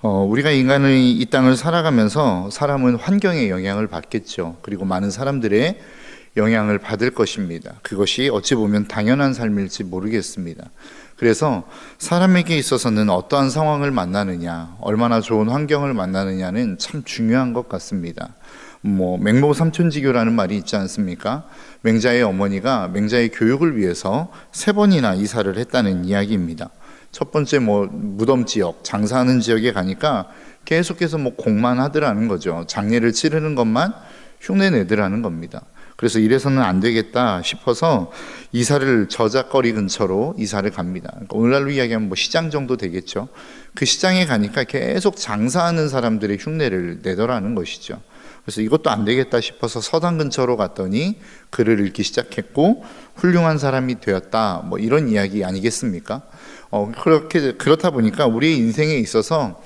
우리가 인간의 이 땅을 살아가면서 사람은 환경의 영향을 받겠죠. 그리고 많은 사람들의 영향을 받을 것입니다. 그것이 어찌 보면 당연한 삶일지 모르겠습니다. 그래서 사람에게 있어서는 어떠한 상황을 만나느냐, 얼마나 좋은 환경을 만나느냐는 참 중요한 것 같습니다. 맹모삼촌지교라는 말이 있지 않습니까? 맹자의 어머니가 맹자의 교육을 위해서 3번이나 이사를 했다는 이야기입니다. 첫 번째 무덤 지역, 장사하는 지역에 가니까 계속해서 공만 하더라는 거죠. 장례를 치르는 것만 흉내 내더라는 겁니다. 그래서 이래서는 안 되겠다 싶어서 이사를 저작거리 근처로 이사를 갑니다. 그러니까 오늘날로 이야기하면 시장 정도 되겠죠. 그 시장에 가니까 계속 장사하는 사람들의 흉내를 내더라는 것이죠. 그래서 이것도 안 되겠다 싶어서 서당 근처로 갔더니 글을 읽기 시작했고 훌륭한 사람이 되었다, 이런 이야기 아니겠습니까? 그렇다 보니까 우리의 인생에 있어서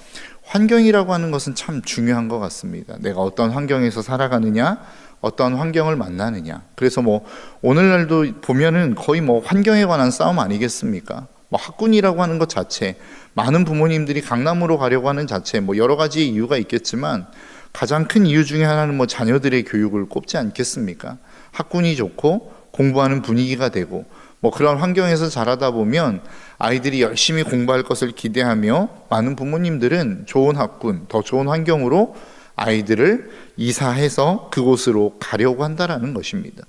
환경이라고 하는 것은 참 중요한 것 같습니다. 내가 어떤 환경에서 살아가느냐, 어떤 환경을 만나느냐. 그래서 오늘날도 보면은 거의 환경에 관한 싸움 아니겠습니까? 학군이라고 하는 것 자체, 많은 부모님들이 강남으로 가려고 하는 자체, 여러 가지 이유가 있겠지만 가장 큰 이유 중에 하나는 자녀들의 교육을 꼽지 않겠습니까? 학군이 좋고 공부하는 분위기가 되고 그런 환경에서 자라다 보면 아이들이 열심히 공부할 것을 기대하며 많은 부모님들은 좋은 학군, 더 좋은 환경으로 아이들을 이사해서 그곳으로 가려고 한다라는 것입니다.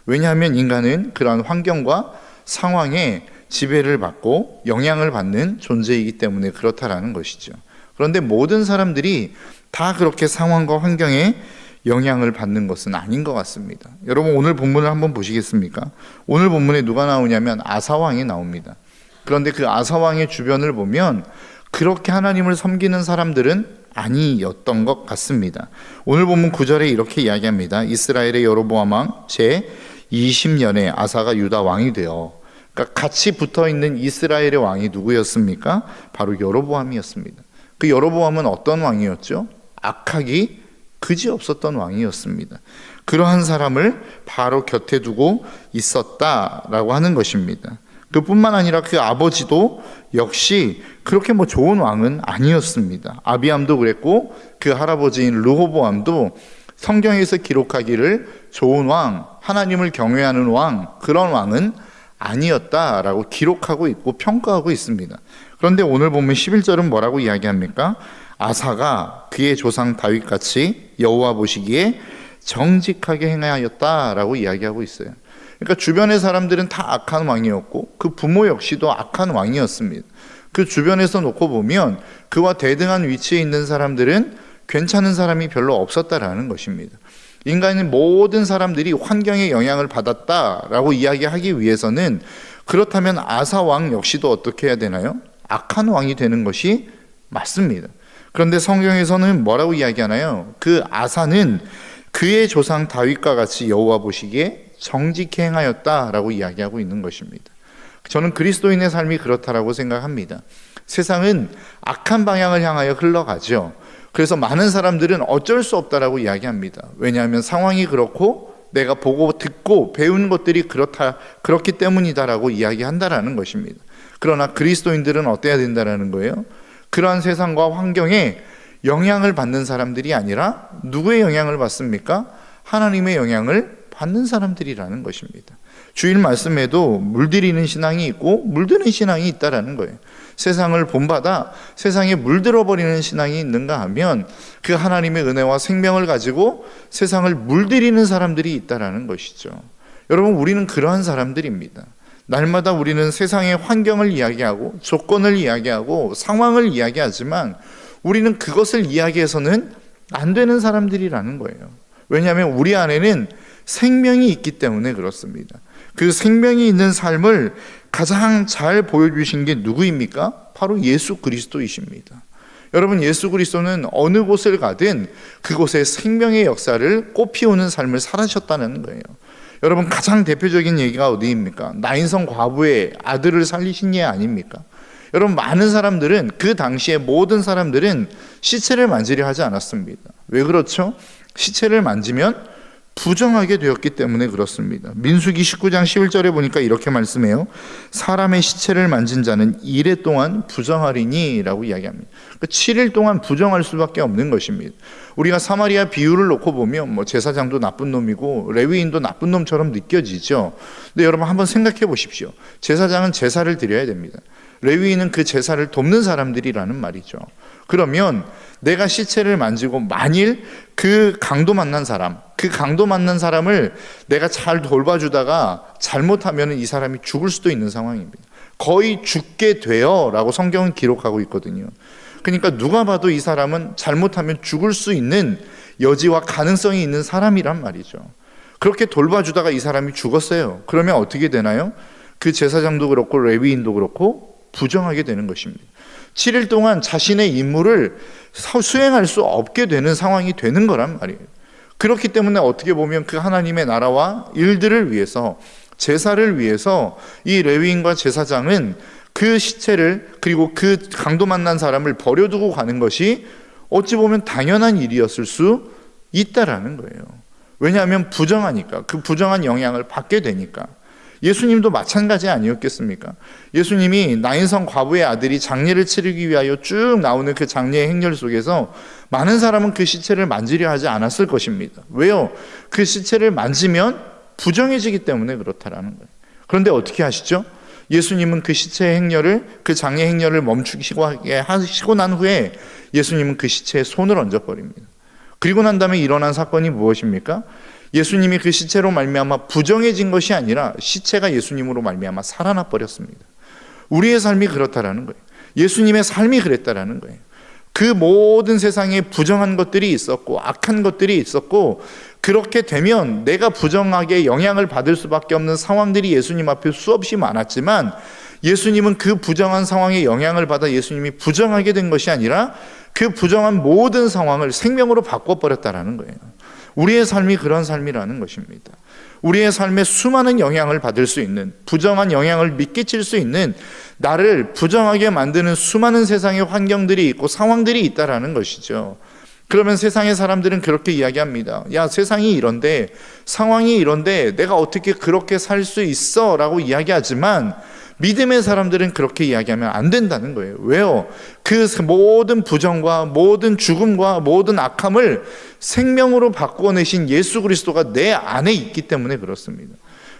왜냐하면 인간은 그러한 환경과 상황에 지배를 받고 영향을 받는 존재이기 때문에 그렇다라는 것이죠. 그런데 모든 사람들이 다 그렇게 상황과 환경에 영향을 받는 것은 아닌 것 같습니다. 여러분 오늘 본문을 한번 보시겠습니까? 오늘 본문에 누가 나오냐면 아사왕이 나옵니다. 그런데 그 아사왕의 주변을 보면 그렇게 하나님을 섬기는 사람들은 아니었던 것 같습니다. 오늘 본문 9절에 이렇게 이야기합니다. 이스라엘의 여로보암 왕 제 20년에 아사가 유다 왕이 되어, 그러니까 같이 붙어있는 이스라엘의 왕이 누구였습니까? 바로 여로보암이었습니다. 그 여로보암은 어떤 왕이었죠? 악하기 그지없었던 왕이었습니다. 그러한 사람을 바로 곁에 두고 있었다라고 하는 것입니다. 그뿐만 아니라 그 아버지도 역시 그렇게 좋은 왕은 아니었습니다. 아비암도 그랬고 그 할아버지인 르호보암도 성경에서 기록하기를 좋은 왕, 하나님을 경외하는 왕, 그런 왕은 아니었다라고 기록하고 있고 평가하고 있습니다. 그런데 오늘 보면 11절은 뭐라고 이야기합니까? 아사가 그의 조상 다윗같이 여호와 보시기에 정직하게 행하였다라고 이야기하고 있어요. 그러니까 주변의 사람들은 다 악한 왕이었고 그 부모 역시도 악한 왕이었습니다. 그 주변에서 놓고 보면 그와 대등한 위치에 있는 사람들은 괜찮은 사람이 별로 없었다라는 것입니다. 인간의 모든 사람들이 환경에 영향을 받았다라고 이야기하기 위해서는, 그렇다면 아사 왕 역시도 어떻게 해야 되나요? 악한 왕이 되는 것이 맞습니다. 그런데 성경에서는 뭐라고 이야기하나요? 그 아사는 그의 조상 다윗과 같이 여호와 보시기에 정직히 행하였다라고 이야기하고 있는 것입니다. 저는 그리스도인의 삶이 그렇다라고 생각합니다. 세상은 악한 방향을 향하여 흘러가죠. 그래서 많은 사람들은 어쩔 수 없다라고 이야기합니다. 왜냐하면 상황이 그렇고 내가 보고 듣고 배운 것들이 그렇기 때문이다라고 이야기한다라는 것입니다. 그러나 그리스도인들은 어때야 된다라는 거예요? 그러한 세상과 환경에 영향을 받는 사람들이 아니라 누구의 영향을 받습니까? 하나님의 영향을 받는 사람들이라는 것입니다. 주일 말씀에도 물들이는 신앙이 있고 물드는 신앙이 있다라는 거예요. 세상을 본받아 세상에 물들어버리는 신앙이 있는가 하면 그 하나님의 은혜와 생명을 가지고 세상을 물들이는 사람들이 있다라는 것이죠. 여러분, 우리는 그러한 사람들입니다. 날마다 우리는 세상의 환경을 이야기하고 조건을 이야기하고 상황을 이야기하지만 우리는 그것을 이야기해서는 안 되는 사람들이라는 거예요. 왜냐하면 우리 안에는 생명이 있기 때문에 그렇습니다. 그 생명이 있는 삶을 가장 잘 보여주신 게 누구입니까? 바로 예수 그리스도이십니다. 여러분, 예수 그리스도는 어느 곳을 가든 그곳에 생명의 역사를 꽃피우는 삶을 살아셨다는 거예요. 여러분, 가장 대표적인 얘기가 어디입니까? 나인성 과부의 아들을 살리신 예 아닙니까? 여러분, 많은 사람들은, 그 당시에 모든 사람들은 시체를 만지려 하지 않았습니다. 왜 그렇죠? 시체를 만지면 부정하게 되었기 때문에 그렇습니다. 민수기 19장 11절에 보니까 이렇게 말씀해요. 사람의 시체를 만진 자는 이래 동안 부정하리니 라고 이야기합니다. 그러니까 7일 동안 부정할 수밖에 없는 것입니다. 우리가 사마리아 비유를 놓고 보면 제사장도 나쁜 놈이고 레위인도 나쁜 놈처럼 느껴지죠. 근데 여러분 한번 생각해 보십시오. 제사장은 제사를 드려야 됩니다. 레위인은 그 제사를 돕는 사람들이라는 말이죠. 그러면 내가 시체를 만지고 만일 그 강도 만난 사람을 내가 잘 돌봐주다가 잘못하면 이 사람이 죽을 수도 있는 상황입니다. 거의 죽게 돼요 라고 성경은 기록하고 있거든요. 그러니까 누가 봐도 이 사람은 잘못하면 죽을 수 있는 여지와 가능성이 있는 사람이란 말이죠. 그렇게 돌봐주다가 이 사람이 죽었어요. 그러면 어떻게 되나요? 그 제사장도 그렇고 레위인도 그렇고 부정하게 되는 것입니다. 7일 동안 자신의 임무를 수행할 수 없게 되는 상황이 되는 거란 말이에요. 그렇기 때문에 어떻게 보면 그 하나님의 나라와 일들을 위해서, 제사를 위해서 이 레위인과 제사장은 그 시체를, 그리고 그 강도 만난 사람을 버려두고 가는 것이 어찌 보면 당연한 일이었을 수 있다라는 거예요. 왜냐하면 부정하니까, 그 부정한 영향을 받게 되니까. 예수님도 마찬가지 아니었겠습니까? 예수님이 나인성 과부의 아들이 장례를 치르기 위하여 쭉 나오는 그 장례의 행렬 속에서 많은 사람은 그 시체를 만지려 하지 않았을 것입니다. 왜요? 그 시체를 만지면 부정해지기 때문에 그렇다라는 거예요. 그런데 어떻게 하시죠? 예수님은 그 시체의 행렬을, 그 장례 행렬을 멈추시고 하시고 난 후에 예수님은 그 시체에 손을 얹어버립니다. 그리고 난 다음에 일어난 사건이 무엇입니까? 예수님이 그 시체로 말미암아 부정해진 것이 아니라 시체가 예수님으로 말미암아 살아나 버렸습니다. 우리의 삶이 그렇다라는 거예요. 예수님의 삶이 그랬다라는 거예요. 그 모든 세상에 부정한 것들이 있었고 악한 것들이 있었고, 그렇게 되면 내가 부정하게 영향을 받을 수밖에 없는 상황들이 예수님 앞에 수없이 많았지만, 예수님은 그 부정한 상황에 영향을 받아 예수님이 부정하게 된 것이 아니라 그 부정한 모든 상황을 생명으로 바꿔버렸다라는 거예요. 우리의 삶이 그런 삶이라는 것입니다. 우리의 삶에 수많은 영향을 받을 수 있는, 부정한 영향을 미끼칠 수 있는, 나를 부정하게 만드는 수많은 세상의 환경들이 있고 상황들이 있다라는 것이죠. 그러면 세상의 사람들은 그렇게 이야기합니다. 야, 세상이 이런데, 상황이 이런데 내가 어떻게 그렇게 살 수 있어? 라고 이야기하지만 믿음의 사람들은 그렇게 이야기하면 안 된다는 거예요. 왜요? 그 모든 부정과 모든 죽음과 모든 악함을 생명으로 바꾸어내신 예수 그리스도가 내 안에 있기 때문에 그렇습니다.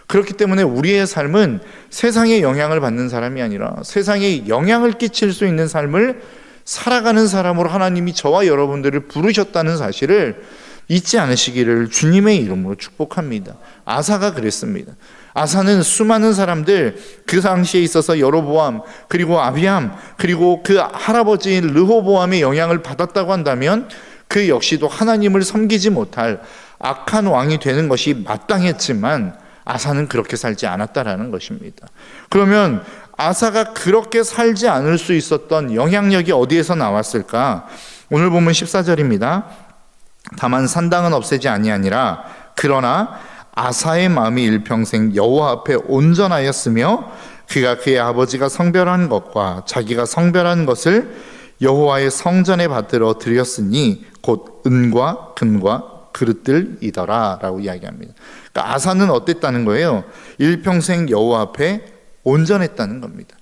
그렇기 때문에 우리의 삶은 세상에 영향을 받는 사람이 아니라 세상에 영향을 끼칠 수 있는 삶을 살아가는 사람으로 하나님이 저와 여러분들을 부르셨다는 사실을 잊지 않으시기를 주님의 이름으로 축복합니다. 아사가 그랬습니다. 아사는 수많은 사람들, 그 당시에 있어서 여로보암, 그리고 아비암, 그리고 그 할아버지인 르호보암의 영향을 받았다고 한다면 그 역시도 하나님을 섬기지 못할 악한 왕이 되는 것이 마땅했지만 아사는 그렇게 살지 않았다라는 것입니다. 그러면 아사가 그렇게 살지 않을 수 있었던 영향력이 어디에서 나왔을까? 오늘 보면 14절입니다. 다만 산당은 없애지 아니하니라. 그러나 아사의 마음이 일평생 여호와 앞에 온전하였으며 그가 그의 아버지가 성별한 것과 자기가 성별한 것을 여호와의 성전에 받들어 드렸으니 곧 은과 금과 그릇들이더라 라고 이야기합니다. 그러니까 아사는 어땠다는 거예요? 일평생 여호와 앞에 온전했다는 겁니다.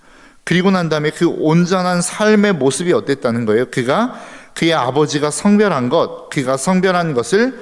그리고 난 다음에 그 온전한 삶의 모습이 어땠다는 거예요? 그가 그의 아버지가 성별한 것, 그가 성별한 것을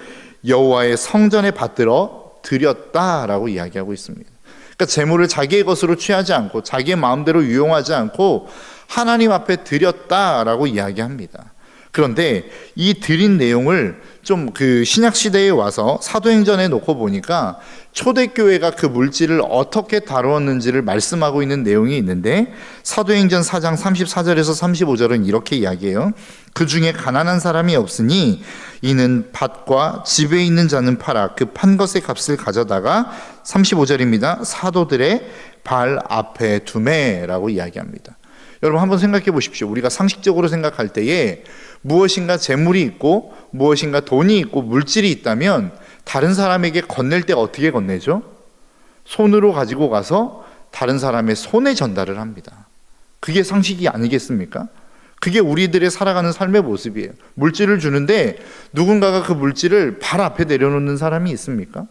여호와의 성전에 받들어 드렸다라고 이야기하고 있습니다. 그러니까 재물을 자기의 것으로 취하지 않고 자기의 마음대로 유용하지 않고 하나님 앞에 드렸다라고 이야기합니다. 그런데 이 드린 내용을 좀 그 신약 시대에 와서 사도행전에 놓고 보니까 초대교회가 그 물질을 어떻게 다루었는지를 말씀하고 있는 내용이 있는데, 사도행전 4장 34절에서 35절은 이렇게 이야기해요. 그 중에 가난한 사람이 없으니 이는 밭과 집에 있는 자는 팔아 그 판 것의 값을 가져다가 35절입니다. 사도들의 발 앞에 두매라고 이야기합니다. 여러분 한번 생각해 보십시오. 우리가 상식적으로 생각할 때에 무엇인가 재물이 있고 무엇인가 돈이 있고 물질이 있다면 다른 사람에게 건넬 때 어떻게 건네죠? 손으로 가지고 가서 다른 사람의 손에 전달을 합니다. 그게 상식이 아니겠습니까? 그게 우리들의 살아가는 삶의 모습이에요. 물질을 주는데 누군가가 그 물질을 발 앞에 내려놓는 사람이 있습니까?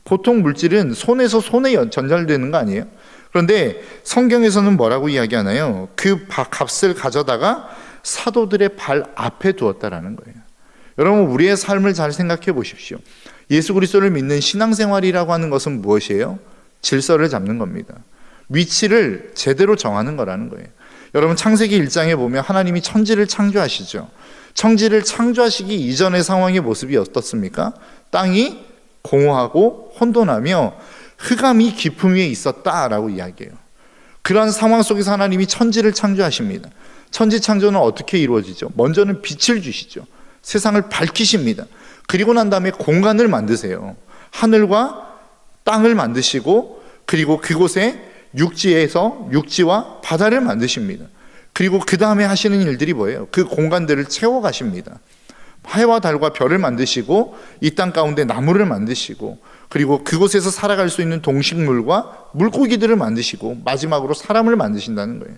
보통 물질은 손에서 손에 전달되는 거 아니에요? 그런데 성경에서는 뭐라고 이야기하나요? 그 값을 가져다가 사도들의 발 앞에 두었다라는 거예요. 여러분, 우리의 삶을 잘 생각해 보십시오. 예수 그리스도를 믿는 신앙생활이라고 하는 것은 무엇이에요? 질서를 잡는 겁니다. 위치를 제대로 정하는 거라는 거예요. 여러분, 창세기 1장에 보면 하나님이 천지를 창조하시죠. 천지를 창조하시기 이전의 상황의 모습이 어떻습니까? 땅이 공허하고 혼돈하며 흑암이 깊음 위에 있었다라고 이야기해요. 그러한 상황 속에서 하나님이 천지를 창조하십니다. 천지 창조는 어떻게 이루어지죠? 먼저는 빛을 주시죠. 세상을 밝히십니다. 그리고 난 다음에 공간을 만드세요. 하늘과 땅을 만드시고, 그리고 그곳에 육지와 바다를 만드십니다. 그리고 그 다음에 하시는 일들이 뭐예요? 그 공간들을 채워가십니다. 해와 달과 별을 만드시고, 이 땅 가운데 나무를 만드시고, 그리고 그곳에서 살아갈 수 있는 동식물과 물고기들을 만드시고, 마지막으로 사람을 만드신다는 거예요.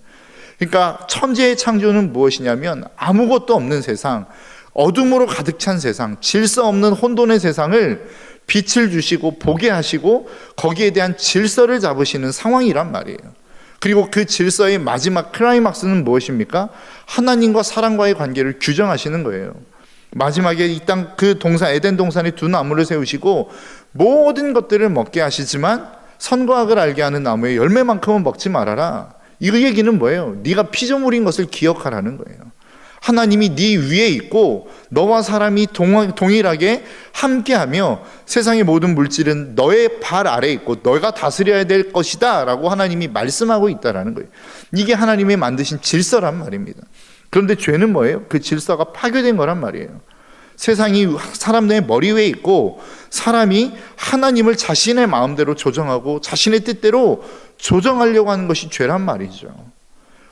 그러니까 천지의 창조는 무엇이냐면 아무것도 없는 세상, 어둠으로 가득 찬 세상, 질서 없는 혼돈의 세상을 빛을 주시고 보게 하시고 거기에 대한 질서를 잡으시는 상황이란 말이에요. 그리고 그 질서의 마지막 클라이막스는 무엇입니까? 하나님과 사람과의 관계를 규정하시는 거예요. 마지막에 이 땅 그 동산, 에덴 동산에 두 나무를 세우시고 모든 것들을 먹게 하시지만 선과 악을 알게 하는 나무의 열매만큼은 먹지 말아라. 이 얘기는 뭐예요? 네가 피조물인 것을 기억하라는 거예요. 하나님이 네 위에 있고 너와 사람이 동일하게 함께하며 세상의 모든 물질은 너의 발 아래에 있고 너가 다스려야 될 것이다 라고 하나님이 말씀하고 있다는 거예요. 이게 하나님의 만드신 질서란 말입니다. 그런데 죄는 뭐예요? 그 질서가 파괴된 거란 말이에요. 세상이 사람의 머리 위에 있고 사람이 하나님을 자신의 마음대로 조정하고 자신의 뜻대로 조정하려고 하는 것이 죄란 말이죠.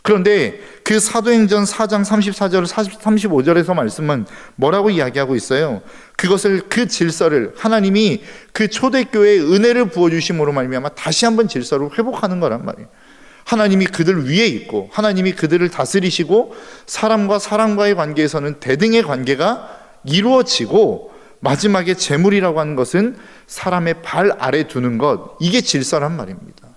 그런데 그 사도행전 4장 34절 35절에서 말씀은 뭐라고 이야기하고 있어요? 그것을, 그 질서를 하나님이 그 초대교회에 은혜를 부어주심으로 말미암아 다시 한번 질서를 회복하는 거란 말이에요. 하나님이 그들 위에 있고 하나님이 그들을 다스리시고 사람과 사람과의 관계에서는 대등의 관계가 이루어지고 마지막에 재물이라고 하는 것은 사람의 발 아래 두는 것, 이게 질서란 말입니다.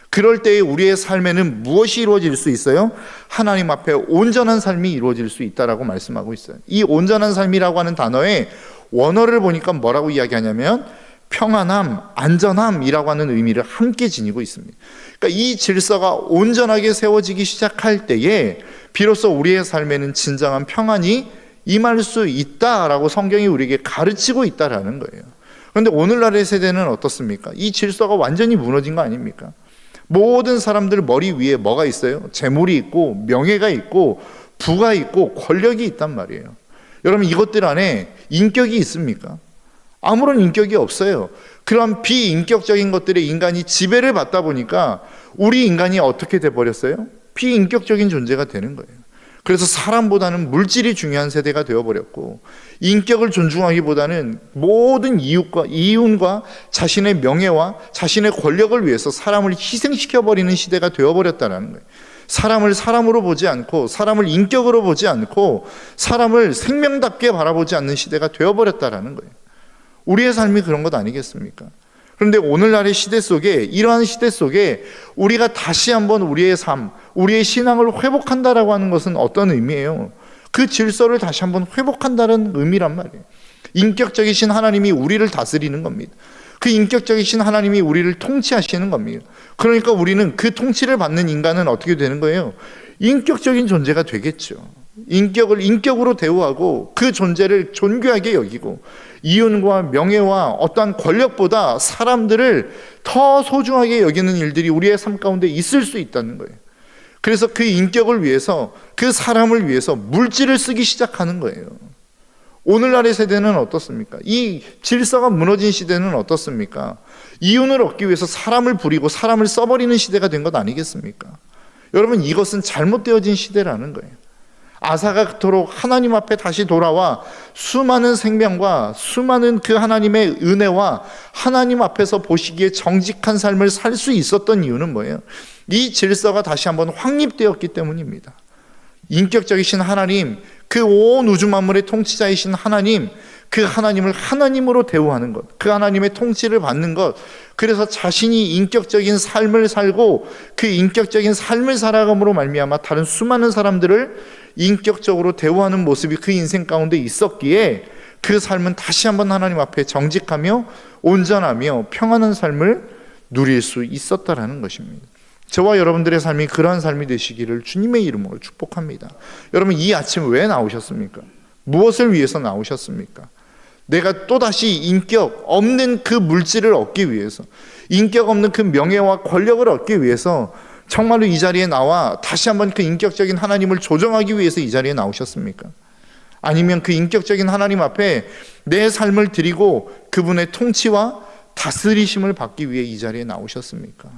그럴 때에 우리의 삶에는 무엇이 이루어질 수 있어요? 하나님 앞에 온전한 삶이 이루어질 수 있다라고 말씀하고 있어요. 이 온전한 삶이라고 하는 단어의 원어를 보니까 뭐라고 이야기하냐면 평안함, 안전함이라고 하는 의미를 함께 지니고 있습니다. 그러니까 이 질서가 온전하게 세워지기 시작할 때에 비로소 우리의 삶에는 진정한 평안이 임할 수 있다라고 성경이 우리에게 가르치고 있다라는 거예요. 그런데 오늘날의 세대는 어떻습니까? 이 질서가 완전히 무너진 거 아닙니까? 모든 사람들 머리 위에 뭐가 있어요? 재물이 있고 명예가 있고 부가 있고 권력이 있단 말이에요. 여러분, 이것들 안에 인격이 있습니까? 아무런 인격이 없어요. 그런 비인격적인 것들에 인간이 지배를 받다 보니까 우리 인간이 어떻게 돼버렸어요? 비인격적인 존재가 되는 거예요. 그래서 사람보다는 물질이 중요한 세대가 되어버렸고, 인격을 존중하기보다는 모든 이윤과 자신의 명예와 자신의 권력을 위해서 사람을 희생시켜버리는 시대가 되어버렸다는 거예요. 사람을 사람으로 보지 않고, 사람을 인격으로 보지 않고, 사람을 생명답게 바라보지 않는 시대가 되어버렸다는 거예요. 우리의 삶이 그런 것 아니겠습니까? 그런데 오늘날의 시대 속에, 이러한 시대 속에 우리가 다시 한번 우리의 삶, 우리의 신앙을 회복한다라고 하는 것은 어떤 의미예요? 그 질서를 다시 한번 회복한다는 의미란 말이에요. 인격적이신 하나님이 우리를 다스리는 겁니다. 그 인격적이신 하나님이 우리를 통치하시는 겁니다. 그러니까 우리는 그 통치를 받는 인간은 어떻게 되는 거예요? 인격적인 존재가 되겠죠. 인격을 인격으로 대우하고 그 존재를 존귀하게 여기고 이윤과 명예와 어떠한 권력보다 사람들을 더 소중하게 여기는 일들이 우리의 삶 가운데 있을 수 있다는 거예요. 그래서 그 인격을 위해서, 그 사람을 위해서 물질을 쓰기 시작하는 거예요. 오늘날의 세대는 어떻습니까? 이 질서가 무너진 시대는 어떻습니까? 이윤을 얻기 위해서 사람을 부리고 사람을 써버리는 시대가 된 것 아니겠습니까? 여러분, 이것은 잘못되어진 시대라는 거예요. 아사가 그토록 하나님 앞에 다시 돌아와 수많은 생명과 수많은 그 하나님의 은혜와 하나님 앞에서 보시기에 정직한 삶을 살 수 있었던 이유는 뭐예요? 이 질서가 다시 한번 확립되었기 때문입니다. 인격적이신 하나님, 그 온 우주 만물의 통치자이신 하나님, 그 하나님을 하나님으로 대우하는 것, 그 하나님의 통치를 받는 것, 그래서 자신이 인격적인 삶을 살고 그 인격적인 삶을 살아감으로 말미암아 다른 수많은 사람들을 인격적으로 대우하는 모습이 그 인생 가운데 있었기에 그 삶은 다시 한번 하나님 앞에 정직하며 온전하며 평안한 삶을 누릴 수 있었다라는 것입니다. 저와 여러분들의 삶이 그러한 삶이 되시기를 주님의 이름으로 축복합니다. 여러분, 이 아침 왜 나오셨습니까? 무엇을 위해서 나오셨습니까? 내가 또다시 인격 없는 그 물질을 얻기 위해서, 인격 없는 그 명예와 권력을 얻기 위해서 정말로 이 자리에 나와 다시 한번 그 인격적인 하나님을 조정하기 위해서 이 자리에 나오셨습니까? 아니면 그 인격적인 하나님 앞에 내 삶을 드리고 그분의 통치와 다스리심을 받기 위해 이 자리에 나오셨습니까?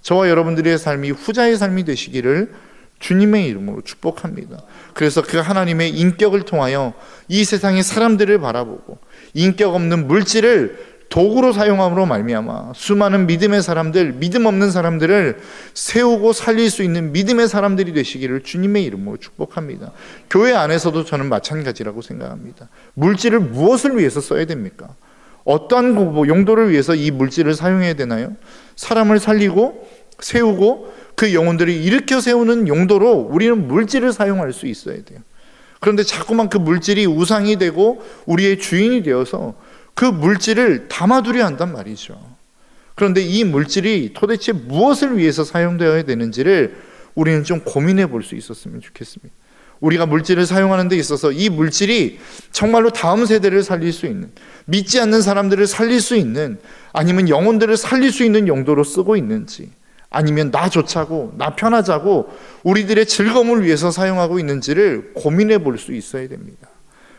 저와 여러분들의 삶이 후자의 삶이 되시기를 주님의 이름으로 축복합니다. 그래서 그 하나님의 인격을 통하여 이 세상의 사람들을 바라보고 인격 없는 물질을 도구로 사용함으로 말미암아 수많은 믿음의 사람들, 믿음 없는 사람들을 세우고 살릴 수 있는 믿음의 사람들이 되시기를 주님의 이름으로 축복합니다. 교회 안에서도 저는 마찬가지라고 생각합니다. 물질을 무엇을 위해서 써야 됩니까? 어떠한 용도를 위해서 이 물질을 사용해야 되나요? 사람을 살리고 세우고 그 영혼들을 일으켜 세우는 용도로 우리는 물질을 사용할 수 있어야 돼요. 그런데 자꾸만 그 물질이 우상이 되고 우리의 주인이 되어서 그 물질을 담아두려 한단 말이죠. 그런데 이 물질이 도대체 무엇을 위해서 사용되어야 되는지를 우리는 좀 고민해 볼 수 있었으면 좋겠습니다. 우리가 물질을 사용하는 데 있어서 이 물질이 정말로 다음 세대를 살릴 수 있는, 믿지 않는 사람들을 살릴 수 있는, 아니면 영혼들을 살릴 수 있는 용도로 쓰고 있는지, 아니면 나 좋자고, 나 편하자고 우리들의 즐거움을 위해서 사용하고 있는지를 고민해 볼 수 있어야 됩니다.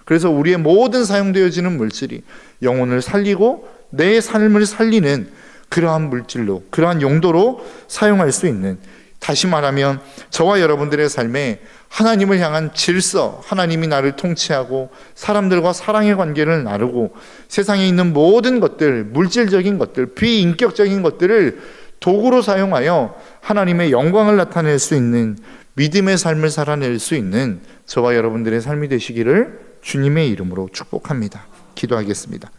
그래서 우리의 모든 사용되어지는 물질이 영혼을 살리고 내 삶을 살리는 그러한 물질로, 그러한 용도로 사용할 수 있는, 다시 말하면 저와 여러분들의 삶에 하나님을 향한 질서, 하나님이 나를 통치하고 사람들과 사랑의 관계를 나누고 세상에 있는 모든 것들, 물질적인 것들, 비인격적인 것들을 도구로 사용하여 하나님의 영광을 나타낼 수 있는 믿음의 삶을 살아낼 수 있는 저와 여러분들의 삶이 되시기를 주님의 이름으로 축복합니다. 기도하겠습니다.